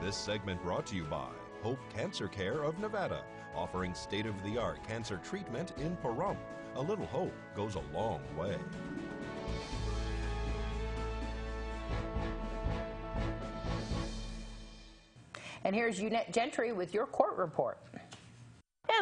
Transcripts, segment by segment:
This segment brought to you by Hope Cancer Care of Nevada, offering state-of-the-art cancer treatment in Pahrump. A little hope goes a long way. And here's Unette Gentry with your court report.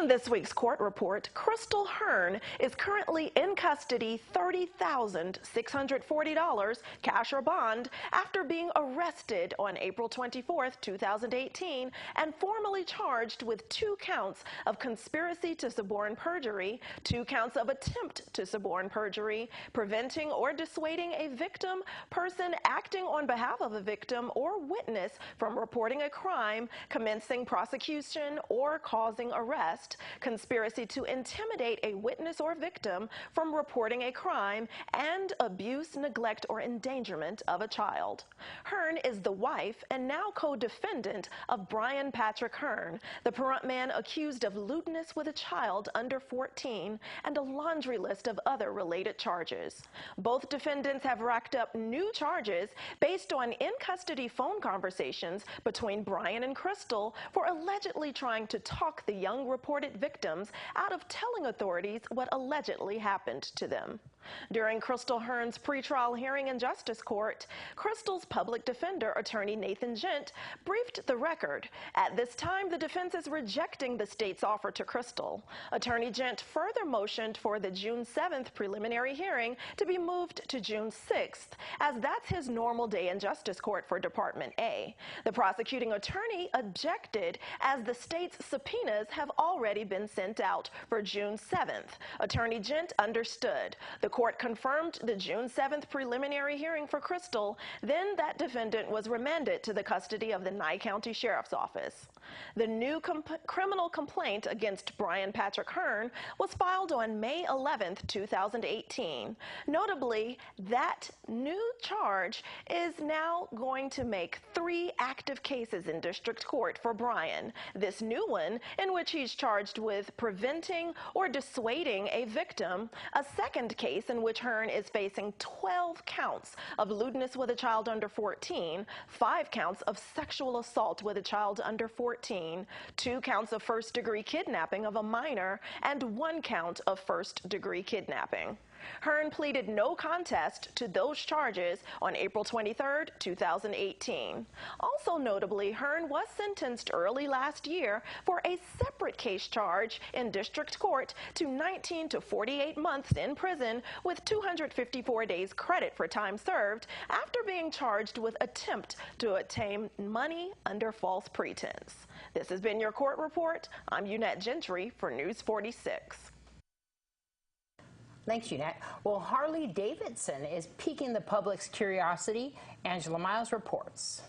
In this week's court report, Crystal Hearn is currently in custody $30,640 cash or bond after being arrested on April 24, 2018 and formally charged with 2 counts of conspiracy to suborn perjury, 2 counts of attempt to suborn perjury, preventing or dissuading a victim, person acting on behalf of a victim or witness from reporting a crime, commencing prosecution or causing arrest, conspiracy to intimidate a witness or victim from reporting a crime, and abuse, neglect, or endangerment of a child. Hearn is the wife and now co-defendant of Brian Patrick Hearn, the Pahrump man accused of lewdness with a child under 14, and a laundry list of other related charges. Both defendants have racked up new charges based on in-custody phone conversations between Brian and Crystal for allegedly trying to talk the young reported victims out of telling authorities what allegedly happened to them. During Crystal Hearn's pretrial hearing in Justice Court, Crystal's public defender, attorney Nathan Gent, briefed the record. At this time, the defense is rejecting the state's offer to Crystal. Attorney Gent further motioned for the June 7th preliminary hearing to be moved to June 6th, as that's his normal day in Justice Court for Department A. The prosecuting attorney objected, as the state's subpoenas have already been sent out for June 7th. Attorney Gent understood. The court confirmed the June 7th preliminary hearing for Crystal, then that defendant was remanded to the custody of the Nye County Sheriff's Office. The new criminal complaint against Brian Patrick Hearn was filed on May 11th, 2018. Notably, that new charge is now going to make 3 active cases in district court for Brian. This new one, in which he's charged with preventing or dissuading a victim, a second case in which Hearn is facing 12 counts of lewdness with a child under 14, 5 counts of sexual assault with a child under 14, 2 counts of first-degree kidnapping of a minor, and 1 count of first-degree kidnapping. Hearn pleaded no contest to those charges on April 23, 2018. Also notably, Hearn was sentenced early last year for a separate case charge in district court to 19 to 48 months in prison with 254 days credit for time served after being charged with attempt to obtain money under false pretense. This has been your court report. I'm Unette Gentry for News 46. Thanks, Unette. Well, Harley Davidson is piquing the public's curiosity. Angela Miles reports.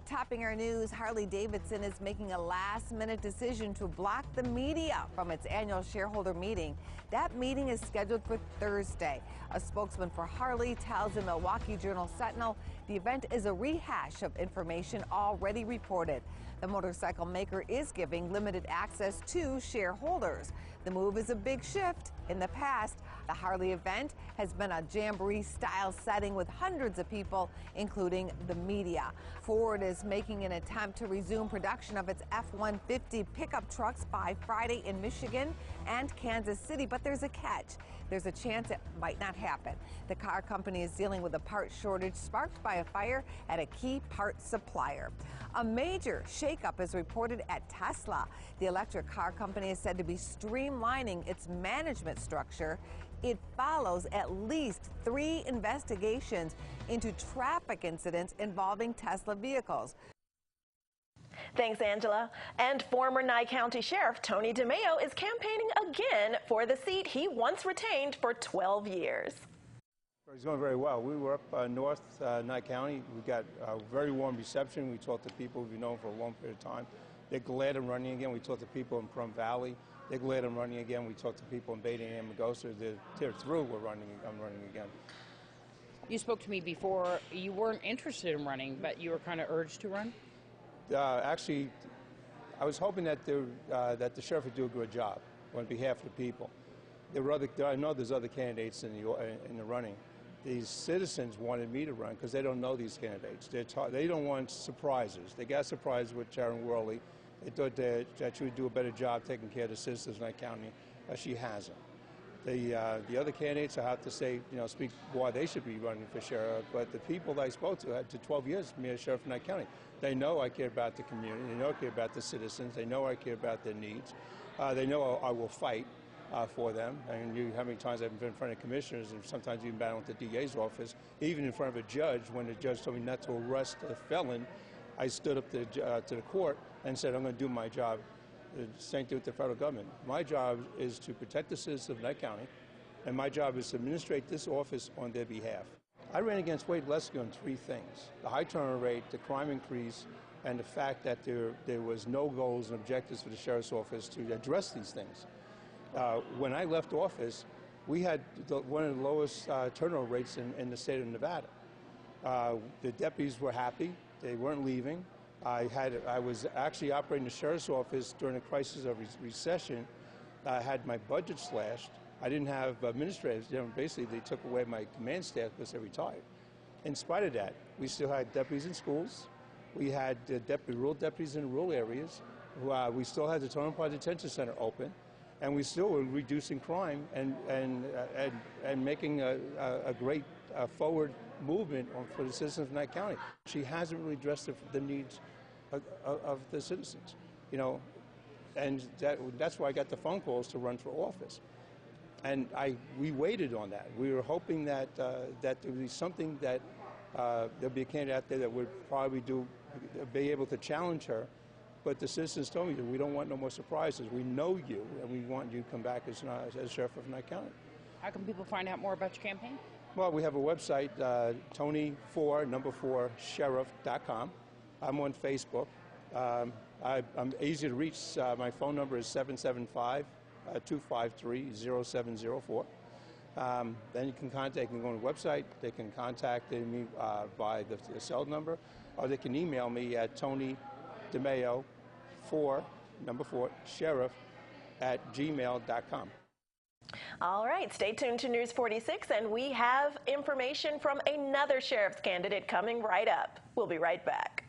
Topping our news, Harley Davidson is making a last-minute decision to block the media from its annual shareholder meeting. That meeting is scheduled for Thursday. A spokesman for Harley tells the Milwaukee Journal-Sentinel the event is a rehash of information already reported. The motorcycle maker is giving limited access to shareholders. The move is a big shift. In the past, the Harley event has been a jamboree-style setting with hundreds of people, including the media. Ford is making an attempt to resume production of its F-150 pickup trucks by Friday in Michigan and Kansas City, but there's a catch. There's a chance it might not happen. The car company is dealing with a part shortage sparked by a fire at a key part supplier. A major shakeup is reported at Tesla. The electric car company is said to be streamlining its management structure. It follows at least 3 investigations into traffic incidents involving Tesla vehicles. Thanks, Angela. And former Nye County Sheriff Tony DeMeo is campaigning again for the seat he once retained for 12 years. He's going very well. We were up north, Nye County. We got a very warm reception. We talked to people we've known for a long period of time. They're glad I'm running again. We talked to people in Pahrump Valley. They're glad I'm running again. We talked to people in Beatty and Amagosa. They're through. I'm running again. You spoke to me before. You weren't interested in running, but you were kind of urged to run? Actually, I was hoping that the sheriff would do a good job on behalf of the people. I know there's other candidates in the running, these citizens wanted me to run because they don't know these candidates. They don't want surprises. They got surprised with Sharon Worley. They thought that she would do a better job taking care of the citizens in that county. She hasn't. The other candidates, I have to say, speak why they should be running for sheriff, but the people that I spoke to had 12 years me as sheriff in that county. They know I care about the community. They know I care about the citizens. They know I care about their needs. They know I will fight for them. And how many times I've been in front of commissioners and sometimes even battled at the DA's office, even in front of a judge when the judge told me not to arrest a felon. I stood up to the court and said, I'm going to do my job. The same thing with the federal government. My job is to protect the citizens of Knight County, and my job is to administrate this office on their behalf. I ran against Wade Leske on 3 things: the high turnover rate, the crime increase, and the fact that there was no goals and objectives for the sheriff's office to address these things. When I left office, we had one of the lowest turnover rates in the state of Nevada. The deputies were happy. They weren't leaving. I was actually operating the sheriff's office during the crisis of recession. I had my budget slashed. I didn't have administrators. Basically, they took away my command staff because they retired. In spite of that, we still had deputies in schools. We had rural deputies in rural areas. We still had the Totem Park Detention Center open, and we still were reducing crime and making a great forward movement for the citizens of Knight County. She hasn't really addressed the needs of the citizens, and that's why I got the phone calls to run for office. And we waited on that. We were hoping that there would be something that there'd be a candidate out there that would probably be able to challenge her. But the citizens told me that we don't want no more surprises. We know you, and we want you to come back as sheriff of Knight County. How can people find out more about your campaign? Well, we have a website, Tony4sheriff.com. I'm on Facebook. I'm easy to reach. My phone number is 775-253-0704. Then you can go on the website. They can contact me by the cell number, or they can email me at TonyDeMayo4sheriff@gmail.com. All right, stay tuned to News 46, and we have information from another sheriff's candidate coming right up. We'll be right back.